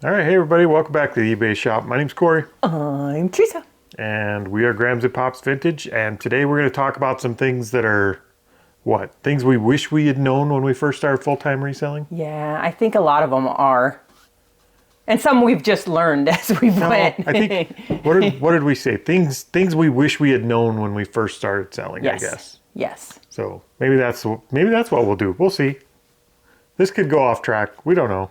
All right, hey everybody, welcome back to the eBay shop. My name's Corey. I'm Teresa. And we are Grams and Pops Vintage, and today we're going to talk about some things that are, things we wish we had known when we first started full-time reselling? Yeah, I think a lot of them are. And some we've just learned as we've went. I think, what did we say? Things we wish we had known when we first started selling, Yes. I guess. Yes. So maybe that's what we'll do. We'll see. This could go off track. We don't know.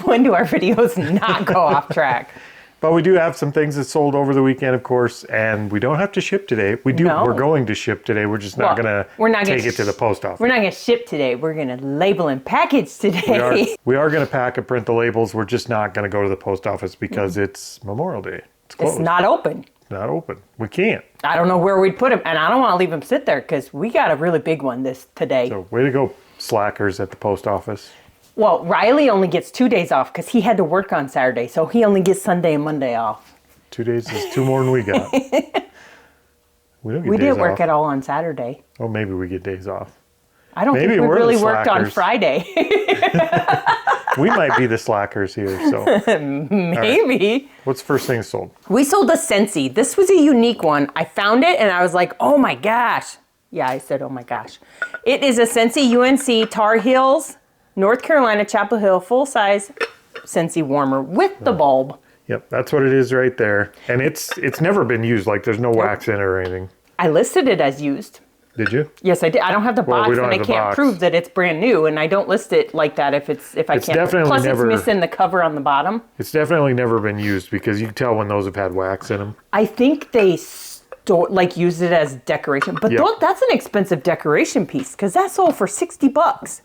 When do our videos not go off track? But we do have some things that sold over the weekend, of course, and we don't have to ship today. We do. No. We're going to ship today. We're just not going to take it to the post office. We're not going to ship today. We're going to label and package today. We are going to pack and print the labels. We're just not going to go to the post office because it's Memorial Day. It's closed. It's not open. Not open. We can't. I don't know where we'd put them, and I don't want to leave them sit there because we got a really big one today. So way to go, slackers at the post office. Well, Riley only gets 2 days off because he had to work on Saturday, so he only gets Sunday and Monday off. 2 days is two more than we got. We don't get We days didn't work off. at all on Saturday. Oh, maybe we get days off. I don't Maybe think we we're the really worked on slackers. Friday. We might be the slackers here. So Maybe. right. What's the first thing sold? We sold a Scentsy. This was a unique one. I found it and I was like, oh my gosh. Yeah, I said, oh my gosh. It is a Scentsy UNC Tar Heels, North Carolina, Chapel Hill, full-size Scentsy warmer with the bulb. Yep, that's what it is right there. And it's never been used. Like there's no wax in it or anything. I listed it as used. Did you? Yes, I did. I don't have the box, we don't and I have the can't box. prove that it's brand new, and I don't list it like that if I It's can't. definitely Plus, never- it's missing the cover on the bottom. It's definitely never been used because you can tell when those have had wax in them. I think they used it as decoration, but Yep. that's an expensive decoration piece because that sold for $60,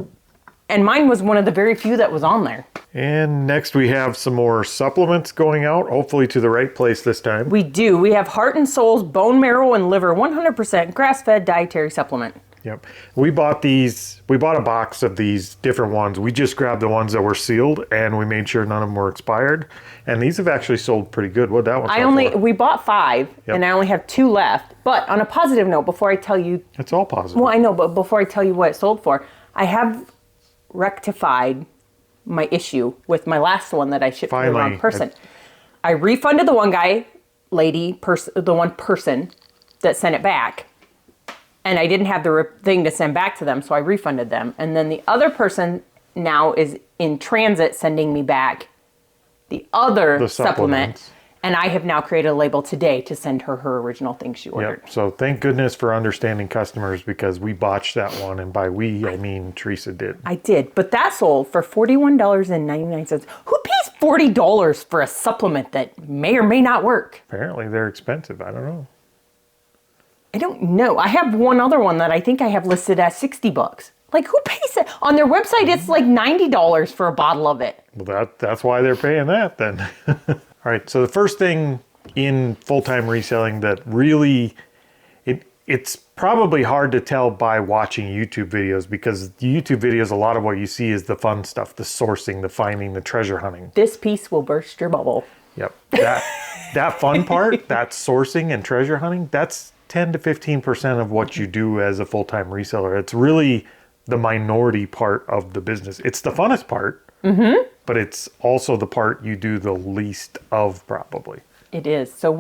and mine was one of the very few that was on there. And next we have some more supplements going out, hopefully to the right place this time. We do. We have Heart and Soul's bone marrow and liver 100% grass-fed dietary supplement. Yep. We bought a box of these different ones. We just grabbed the ones that were sealed and we made sure none of them were expired. And these have actually sold pretty good. What'd that one sell for? We bought 5 Yep. and I only have 2 left. But on a positive note, before I tell you, It's all positive. well, I know, but before I tell you what it sold for, I have rectified my issue with my last one that I shipped to the Finally. wrong person. I refunded the one the one person that sent it back. And I didn't have the thing to send back to them, so I refunded them. And then the other person now is in transit sending me back the other The supplement. supplements. And I have now created a label today to send her original thing she ordered. Yep. So thank goodness for understanding customers because we botched that one. And by we, I mean Teresa did. I did, but that sold for $41.99. Who pays $40 for a supplement that may or may not work? Apparently they're expensive. I don't know. I don't know. I have one other one that I think I have listed as $60. Like, who pays it? On their website, it's like $90 for a bottle of it. Well, that's why they're paying that then. All right, so the first thing in full-time reselling that really, it's probably hard to tell by watching YouTube videos because YouTube videos, a lot of what you see is the fun stuff, the sourcing, the finding, the treasure hunting. This piece will burst your bubble. Yep, that fun part, that sourcing and treasure hunting, that's 10 to 15% of what you do as a full-time reseller. It's really the minority part of the business. It's the funnest part. Mm-hmm. But it's also the part you do the least of, probably. It is. So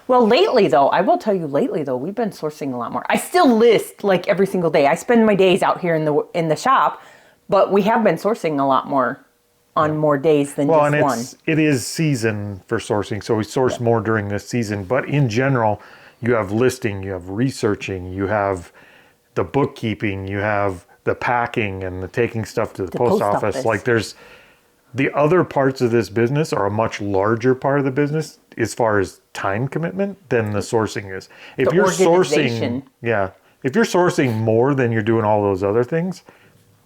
lately though, I will tell you we've been sourcing a lot more. I still list like every single day. I spend my days out here in the shop, but we have been sourcing a lot more on more days than just one. It is season for sourcing, so we source more during this season. But in general, you have listing, you have researching, you have the bookkeeping, you have the packing and the taking stuff to the post office. Like there's the other parts of this business are a much larger part of the business as far as time commitment than the sourcing is. If you're sourcing, if you're sourcing more than you're doing all those other things,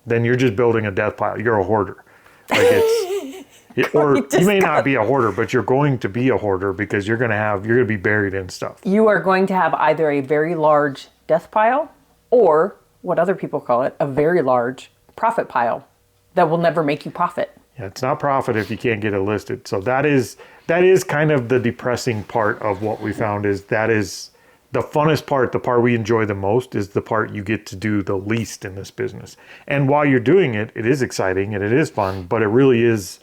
then you're just building a death pile. You're a hoarder. Like or you may not be a hoarder, but you're going to be a hoarder because you're going to be buried in stuff. You are going to have either a very large death pile or what other people call it, a very large profit pile that will never make you profit. Yeah, it's not profit if you can't get it listed. So that is kind of the depressing part of what we found is the funnest part, the part we enjoy the most is the part you get to do the least in this business. And while you're doing it, it is exciting and it is fun, but it really is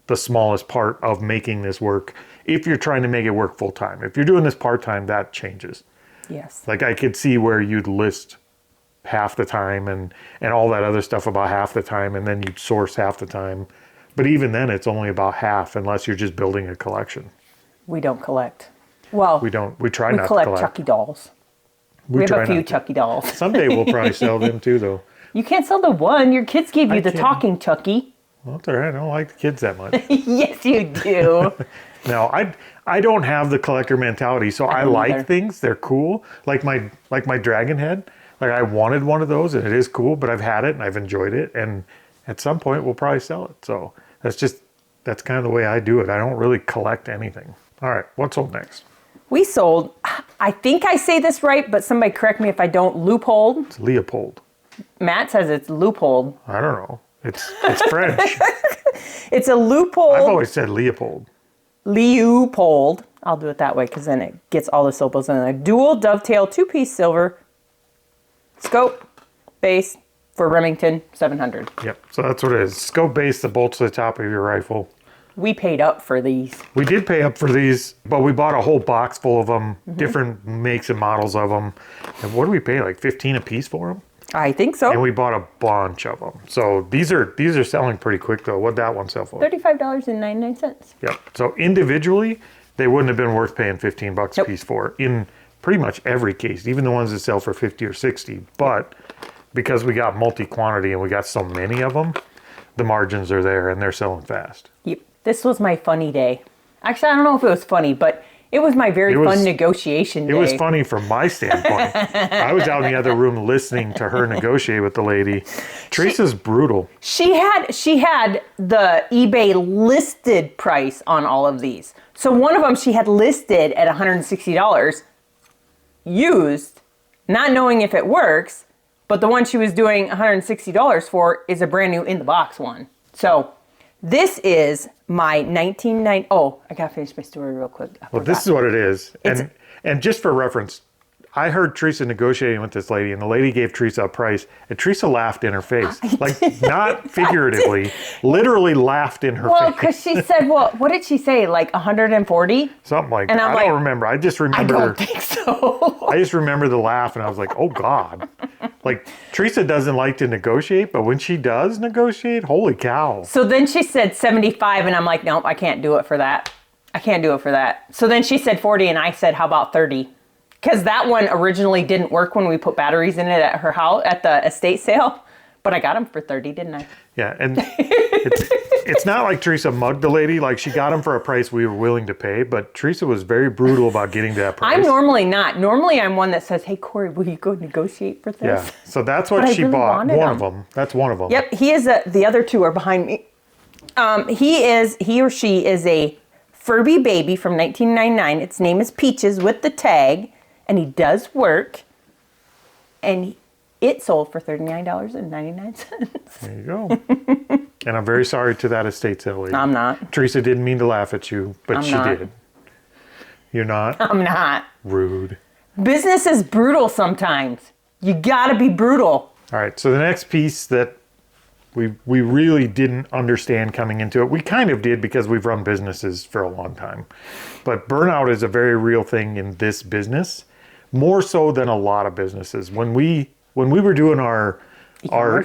the smallest part of making this work. If you're trying to make it work full time, if you're doing this part time, that changes. Yes. Like I could see where you'd list half the time and all that other stuff about half the time, and then you'd source half the time. But even then, it's only about half unless you're just building a collection. We don't collect. Well, We don't. We try we not to collect collect. Chucky dolls. We have try a few not to. Chucky dolls. Someday we'll probably sell them too, though. You can't sell the one. Your kids gave you the can't. talking Chucky. Well, that's all right. I don't like the kids that much. Yes, you do. No, I don't have the collector mentality, so I don't like either. things. They're cool. Like my dragon head. Like I wanted one of those, and it is cool. But I've had it and I've enjoyed it, and at some point we'll probably sell it. So that's kind of the way I do it. I don't really collect anything. All right, what's sold next? We sold, I think I say this right, but somebody correct me if I don't, Leupold. It's Leopold. Matt says it's Leupold. I don't know. It's French. It's a Leupold. I've always said Leopold. Leopold. I'll do it that way because then it gets all the syllables in there. Dual dovetail 2-piece silver scope base for Remington 700. Yep. So that's what it is. Scope base that bolts to the top of your rifle. We paid up for these. We did pay up for these, but we bought a whole box full of them, different makes and models of them. And what do we pay? Like 15 a piece for them? I think so. And we bought a bunch of them. So these are selling pretty quick though. What'd that one sell for? $35.99. Yep. So individually, they wouldn't have been worth paying 15 bucks a Nope. piece for in pretty much every case, even the ones that sell for 50 or 60. But because we got multi-quantity and we got so many of them, the margins are there and they're selling fast. Yep. This was my funny day. Actually, I don't know if it was funny, but it was my very fun negotiation day. It was funny from my standpoint. I was out in the other room listening to her negotiate with the lady. Teresa's brutal. She had the eBay listed price on all of these. So one of them she had listed at $160 used, not knowing if it works, but the one she was doing $160 for is a brand new in the box one. So this is my 1990. Oh, I gotta finish my story real quick. Well, this is what it is. And just for reference, I heard Teresa negotiating with this lady, and the lady gave Teresa a price, and Teresa laughed in her face. Like, not figuratively, literally laughed in her Well, face. because she said, well, what did she say? Like 140? Something like And that. I'm I don't like, remember. I just I remember. don't think so. I just remember the laugh, and I was like, oh, God. Like, Teresa doesn't like to negotiate, but when she does negotiate, holy cow. So then she said 75, and I'm like, nope, I can't do it for that. I can't do it for that. So then she said 40, and I said, how about 30? Because that one originally didn't work when we put batteries in it at her house at the estate sale. But I got them for 30, didn't I? Yeah, and it's not like Teresa mugged the lady. Like, she got him for a price we were willing to pay, but Teresa was very brutal about getting to that price. I'm normally not. Normally I'm one that says, hey, Corey, will you go negotiate for this? Yeah, so that's But what I she really bought. wanted One them. of them. That's one of them. Yep, he is the other two are behind me. He or she is a Furby baby from 1999. Its name is Peaches with the tag, and he does work. And it sold for $39.99. There you go. And I'm very sorry to that estate sale lady. I'm not. Teresa didn't mean to laugh at you, but I'm she not. did. You're not? I'm not. Rude. Business is brutal sometimes. You gotta be brutal. All right, so the next piece that we really didn't understand coming into it, we kind of did because we've run businesses for a long time. But burnout is a very real thing in this business, more so than a lot of businesses. When we were doing our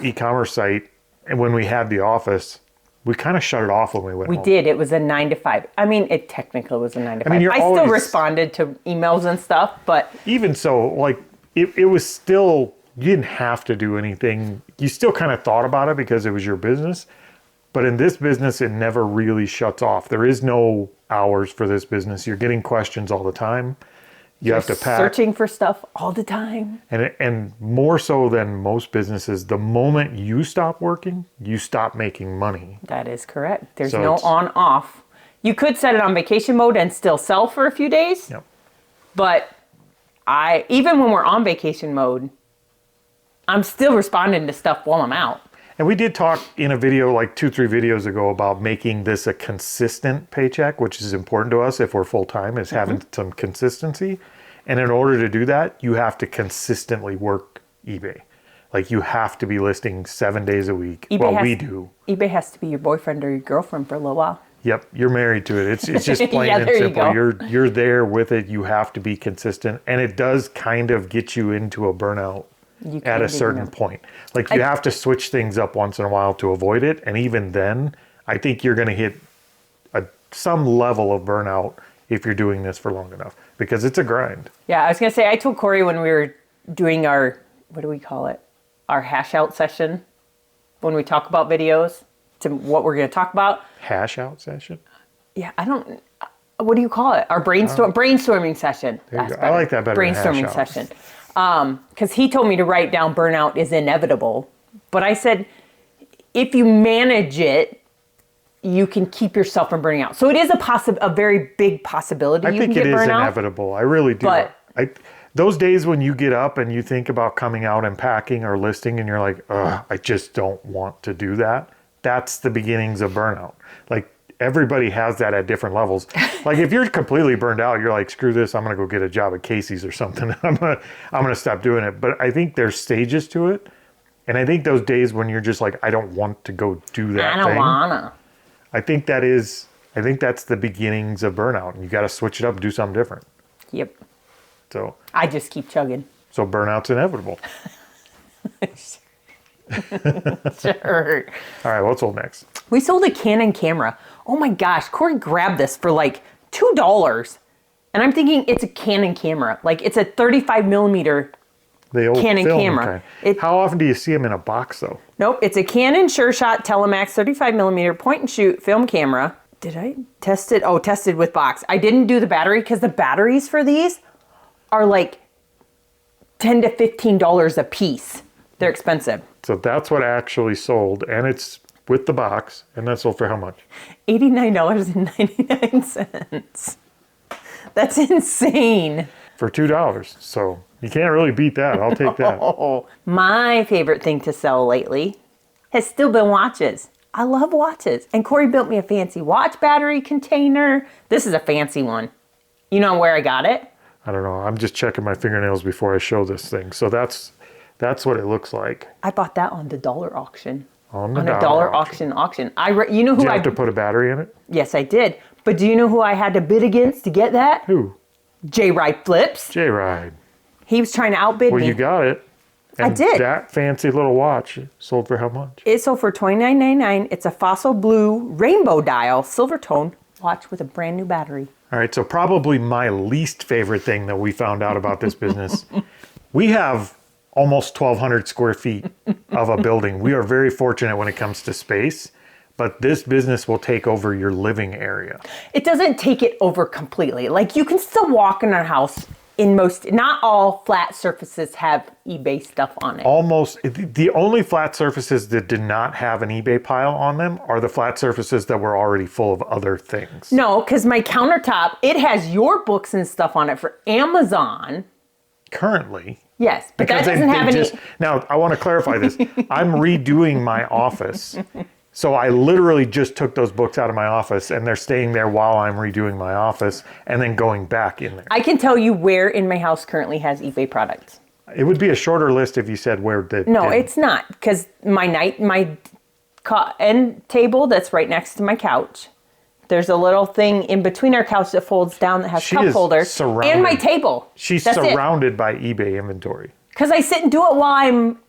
e-commerce site and when we had the office, we kind of shut it off when we went home. We did. It was a 9 to 5. I mean, it technically was a 9 to 5. I mean, you're I still always- responded to emails and stuff, but Even so, like, it was still, you didn't have to do anything. You still kind of thought about it because it was your business. But in this business, it never really shuts off. There is no hours for this business. You're getting questions all the time. You have to pack. searching for stuff all the time. And more so than most businesses, the moment you stop working, you stop making money. That is correct. There's So no it's- on off. You could set it on vacation mode and still sell for a few days. Yep. But even when we're on vacation mode, I'm still responding to stuff while I'm out. And we did talk in a video like 2-3 videos ago about making this a consistent paycheck, which is important to us if we're full-time, is having some consistency. And in order to do that, you have to consistently work eBay. Like, you have to be listing 7 days a week. eBay We do. eBay has to be your boyfriend or your girlfriend for a little while. Yep, you're married to it. It's just plain Yeah, and there you simple. go. You're there with it. You have to be consistent, and it does kind of get you into a burnout You at can a do certain burnout. point. Like you have to switch things up once in a while to avoid it, and even then, I think you're going to hit some level of burnout if you're doing this for long enough, because it's a grind. Yeah, I was going to say, I told Corey when we were doing our, what do we call it? Our hash out session, when we talk about videos, to what we're going to talk about. Hash out session? Yeah, what do you call it? Our brainstorming session. There you go. I like that better than hash Brainstorming out. session. Because he told me to write down burnout is inevitable. But I said, if you manage it, you can keep yourself from burning out. So it is a very big possibility I you think can it get is burnout. inevitable. I really do. But- Those days when you get up and you think about coming out and packing or listing and you're like, ugh, I just don't want to do that. That's the beginnings of burnout. Like everybody has that at different levels. Like if you're completely burned out, you're like, screw this, I'm gonna go get a job at Casey's or something. I'm gonna stop doing it. But I think there's stages to it. And I think those days when you're just like, I don't want to go do that I don't thing. wanna. I think that's the beginnings of burnout. And you gotta switch it up and do something different. Yep. So I just keep chugging. burnout's inevitable. Sure. All right, what's old next? We sold a Canon camera. Oh my gosh, Corey grabbed this for like $2. And I'm thinking it's a Canon camera. Like it's a 35 millimeter. The old Canon film camera. kind. How often do you see them in a box though? Nope, it's a Canon SureShot Telemax 35 millimeter point and shoot film camera. Did I test it? Oh, tested with box. I didn't do the battery because the batteries for these are like $10 to $15 a piece. They're expensive. So that's what actually sold, and it's with the box, and that sold for how much? $89.99. That's insane. For $2. So you can't really beat that. I'll take that. Oh, my favorite thing to sell lately has still been watches. I love watches. And Corey built me a fancy watch battery container. This is a fancy one. You know where I got it? I don't know. I'm just checking my fingernails before I show this thing. So that's what it looks like. I bought that on the dollar auction. On A dollar auction. You know who Did you I have to put a battery in it? Yes, I did. But do you know who I had to bid against to get that? Who? J Ride Flips. J-Ride. He was trying to outbid Well, me. you got it. And I did. That fancy little watch sold for how much? It sold for $29.99. It's a fossil blue rainbow dial silver tone watch with a brand new battery. All right, so probably my least favorite thing that we found out about this business. We have almost 1,200 square feet of a building. We are very fortunate when it comes to space, but this business will take over your living area. It doesn't take it over completely. Like you can still walk in our house not all flat surfaces have eBay stuff on it. Almost, the only flat surfaces that did not have an eBay pile on them are the flat surfaces that were already full of other things. No, because my countertop, it has your books and stuff on it for Amazon. Currently. Yes, but that Because doesn't have any. Now, I want to clarify this. I'm redoing my office. So I literally just took those books out of my office and they're staying there while I'm redoing my office and then going back in there. I can tell you where in my house currently has eBay products. It would be a shorter list if you said where did. No, it's not, because my end table that's right next to my couch. There's a little thing in between our couch that folds down that has She cup is holders surrounded. and my table. She's That's it. surrounded by eBay inventory. Because I sit and do it while I'm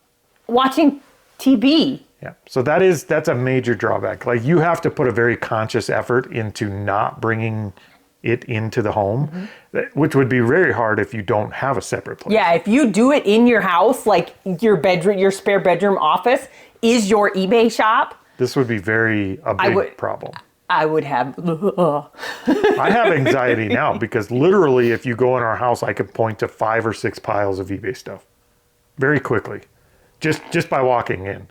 watching TV. Yeah. So that's a major drawback. Like you have to put a very conscious effort into not bringing it into the home, which would be very hard if you don't have a separate place. Yeah, if you do it in your house, like your bedroom, your spare bedroom office is your eBay shop. This would be a big problem. I would have. I have anxiety now because literally if you go in our house, I could point to 5 or 6 piles of eBay stuff very quickly, just by walking in.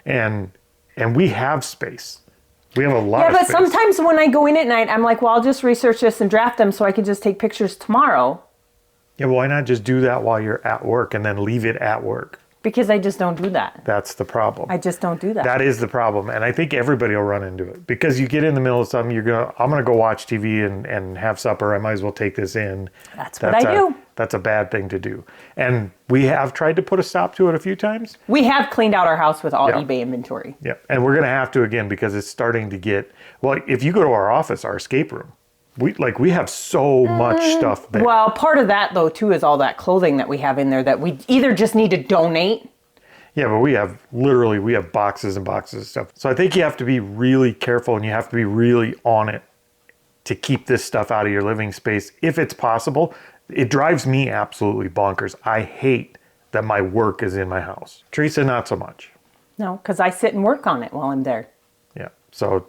And we have space. We have a lot of Yeah, but space. sometimes when I go in at night, I'm like, well, I'll just research this and draft them so I can just take pictures tomorrow. Yeah, why not just do that while you're at work and then leave it at work? Because I just don't do that. That's the problem. I just don't do that. That is the problem. And I think everybody will run into it. Because you get in the middle of something, I'm gonna go watch TV and have supper. I might as well take this in. That's what I do. That's a bad thing to do. And we have tried to put a stop to it a few times. We have cleaned out our house with all Yeah. eBay inventory. Yeah. And we're going to have to again because it's starting to get, well, if you go to our office, our escape room, we have so much stuff there. Well, part of that though too is all that clothing that we have in there that we either just need to donate. Yeah, but we have boxes and boxes of stuff. So I think you have to be really careful and you have to be really on it to keep this stuff out of your living space if it's possible. It drives me absolutely bonkers. I hate that my work is in my house. Teresa, not so much. No, because I sit and work on it while I'm there. Yeah. So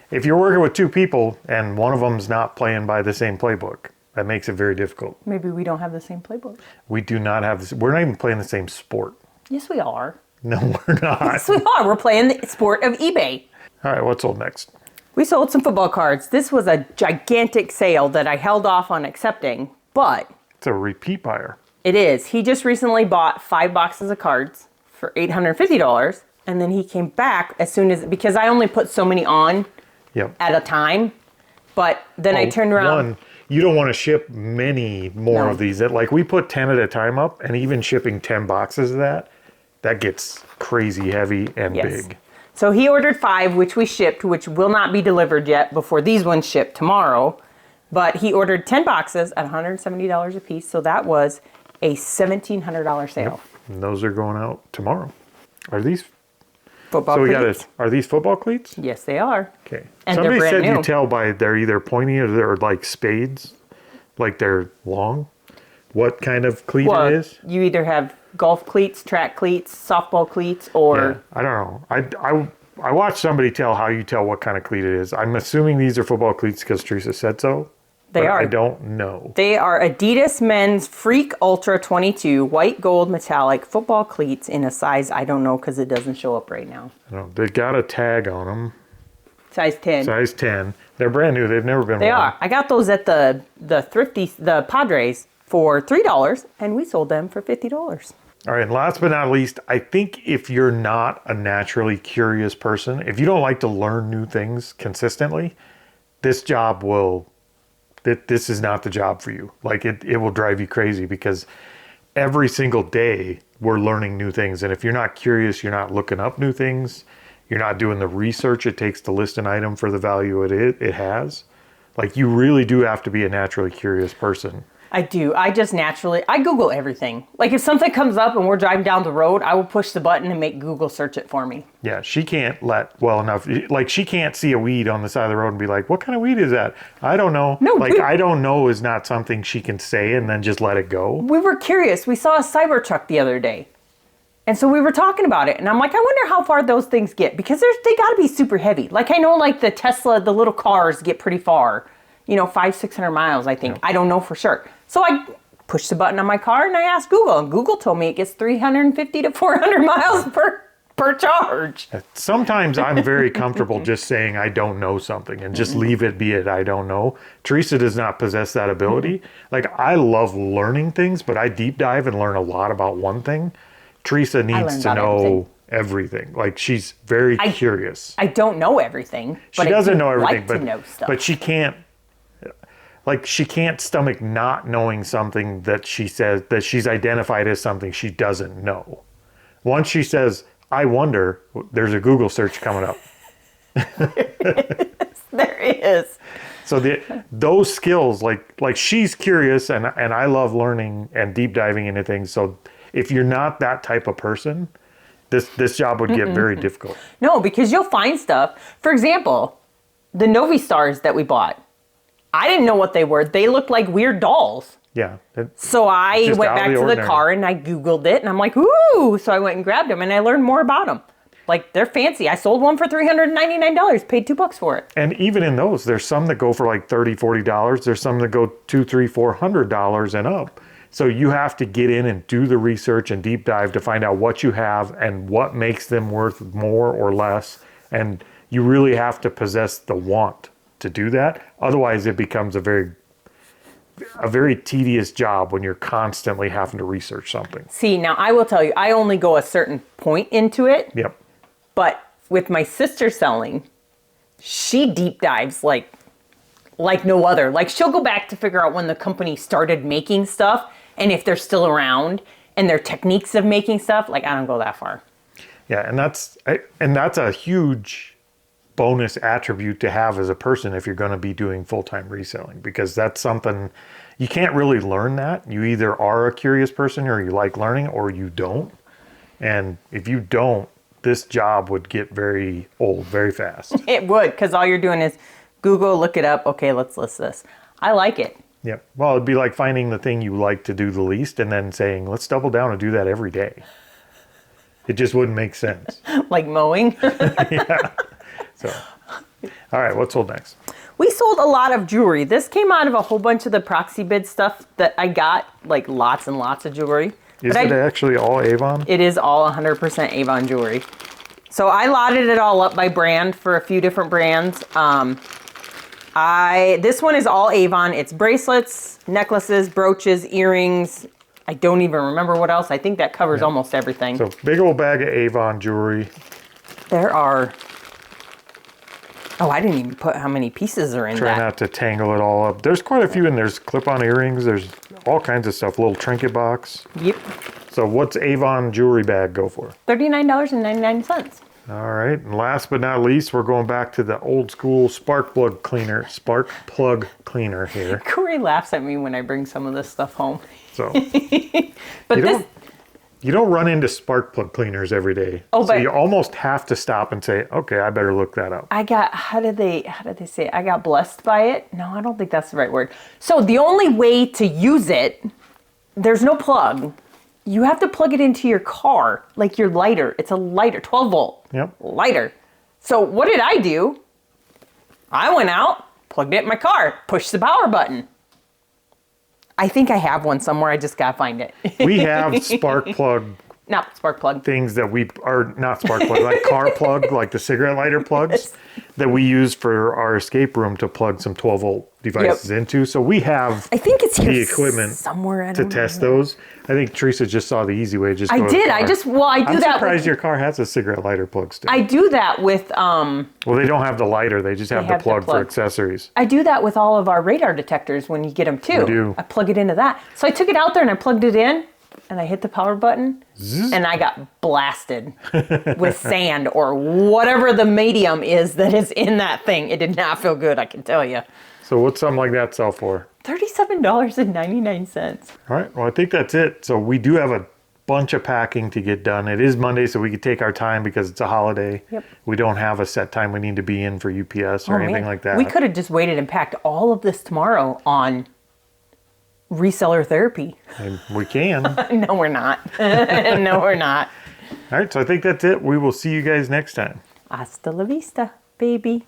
if you're working with two people and one of them's not playing by the same playbook, that makes it very difficult. Maybe we don't have the same playbook. We do not have this. We're not even playing the same sport. Yes, we are. No, we're not. Yes, we are. We're playing the sport of eBay. All right, what's sold next? We sold some football cards. This was a gigantic sale that I held off on accepting, but It's a repeat buyer. it is. He just recently bought 5 boxes of cards for $850, and then he came back as soon as, because I only put so many on Yep. at a time, but then I turned around. One, you don't want to ship many more No. of these. Like we put 10 at a time up, and even shipping 10 boxes of that gets crazy heavy and Yes. big. So he ordered 5, which we shipped, which will not be delivered yet before these ones ship tomorrow. But he ordered 10 boxes at $170 a piece. So that was a $1,700 sale. And those are going out tomorrow. Are these? Football So we cleats? got Are these football cleats? Yes, they are. Okay. And Somebody they're said brand you new. tell by they're either pointy or they're like spades, like they're long. What kind of cleat Well, it is? you either have golf cleats, track cleats, softball cleats, or Yeah, I don't know. I watched somebody tell how you tell what kind of cleat it is. I'm assuming these are football cleats because Teresa said so. They but are. I don't know. They are Adidas Men's Freak Ultra 22 white gold metallic football cleats in a size I don't know because it doesn't show up right now. I don't know. They got a tag on them, Size 10. size 10. They're brand new. They've never been They worn. are. I got those at the Padres for $3 and we sold them for $50. All right, and last but not least, I think if you're not a naturally curious person, if you don't like to learn new things consistently, this is not the job for you. Like it will drive you crazy because every single day we're learning new things. And if you're not curious, you're not looking up new things, you're not doing the research it takes to list an item for the value it has. Like you really do have to be a naturally curious person. I do. I Google everything. Like if something comes up and we're driving down the road, I will push the button and make Google search it for me. Yeah, she can't well enough. Like she can't see a weed on the side of the road and be like, "What kind of weed is that?" I don't know. No, like I don't know is not something she can say and then just let it go. We were curious. We saw a Cybertruck the other day. And so we were talking about it. And I'm like, I wonder how far those things get because they got to be super heavy. Like I know like the Tesla, the little cars get pretty far. 500-600 miles, I think. Yeah. I don't know for sure. So I pushed the button on my car and I asked Google. And Google told me it gets 350 to 400 miles per charge. Sometimes I'm very comfortable just saying I don't know something and just leave it be it. I don't know. Teresa does not possess that ability. Like I love learning things, but I deep dive and learn a lot about one thing. Teresa needs to know everything. Like she's very curious. I don't know everything. She doesn't know everything, like to know stuff. But she can't. Like she can't stomach not knowing something that she says that she's identified as something she doesn't know. Once she says, "I wonder," there's a Google search coming up. There is. So those skills, like she's curious, and I love learning and deep diving into things. So if you're not that type of person, this job would get very difficult. No, because you'll find stuff. For example, the Novi Stars that we bought. I didn't know what they were. They looked like weird dolls. Yeah. So I went back to the car and I Googled it and I'm like, ooh. So I went and grabbed them and I learned more about them. Like they're fancy. I sold one for $399, paid $2 for it. And even in those, there's some that go for like $30, $40. There's some that go $200, $300, $400 and up. So you have to get in and do the research and deep dive to find out what you have and what makes them worth more or less. And you really have to possess the want to do that. Otherwise, it becomes a very tedious job when you're constantly having to research something. See, now I will tell you, I only go a certain point into it. Yep. But with my sister selling, she deep dives like like no other. Like she'll go back to figure out when the company started making stuff and if they're still around and their techniques of making stuff. Like I don't go that far. Yeah, and that's a huge bonus attribute to have as a person if you're going to be doing full-time reselling, because that's something you can't really learn. That you either are a curious person or you like learning, or you don't. And if you don't, this job would get very old very fast. It would, because all you're doing is Google, look it up. Okay, let's list this. I like it. Yeah. Well, it'd be like finding the thing you like to do the least and then saying, let's double down and do that every day. It just wouldn't make sense. Like mowing. Yeah. So, all right, what's sold next? We sold a lot of jewelry. This came out of a whole bunch of the proxy bid stuff that I got, like lots and lots of jewelry. Is it actually all Avon? It is all 100% Avon jewelry. So I lotted it all up by brand for a few different brands. This one is all Avon. It's bracelets, necklaces, brooches, earrings. I don't even remember what else. I think that covers almost everything. So big old bag of Avon jewelry. There are... Oh, I didn't even put how many pieces are in Try that. not to tangle it all up. There's quite a few in there. There's clip-on earrings. There's all kinds of stuff. Little trinket box. Yep. So what's Avon jewelry bag go for? $39.99. All right. And last but not least, we're going back to the old school spark plug cleaner here. Corey laughs at me when I bring some of this stuff home. So But you don't run into spark plug cleaners every day. Oh, so but you almost have to stop and say, okay, I better look that up. I got, how did they say it? I got blessed by it? No, I don't think that's the right word. So the only way to use it, there's no plug. You have to plug it into your car, like your lighter. It's a lighter, 12 volt lighter. So what did I do? I went out, plugged it in my car, pushed the power button. I think I have one somewhere. I just gotta find it. We have spark plug Not spark plug. things that we are not spark plug, like car plug, like the cigarette lighter plugs that we use for our escape room to plug some 12 volt devices into. So we have I think it's here the equipment somewhere to test those. I think Teresa just saw the easy way. Just I go to the did. car. I'm I'm surprised your car has a cigarette lighter plug still. I do that with Well, they don't have the lighter. They just have the plug for accessories. I do that with all of our radar detectors when you get them too. We do. I plug it into that. So I took it out there and I plugged it in and I hit the power button and I got blasted with sand or whatever the medium is that is in that thing. It did not feel good, I can tell you. So what's something like that sell for? $37.99. All right. Well, I think that's it. So we do have a bunch of packing to get done. It is Monday, so we could take our time because it's a holiday. Yep. We don't have a set time we need to be in for UPS or anything like that. We could have just waited and packed all of this tomorrow on reseller therapy. And we can. No, we're not. No, we're not. All right. So I think that's it. We will see you guys next time. Hasta la vista, baby.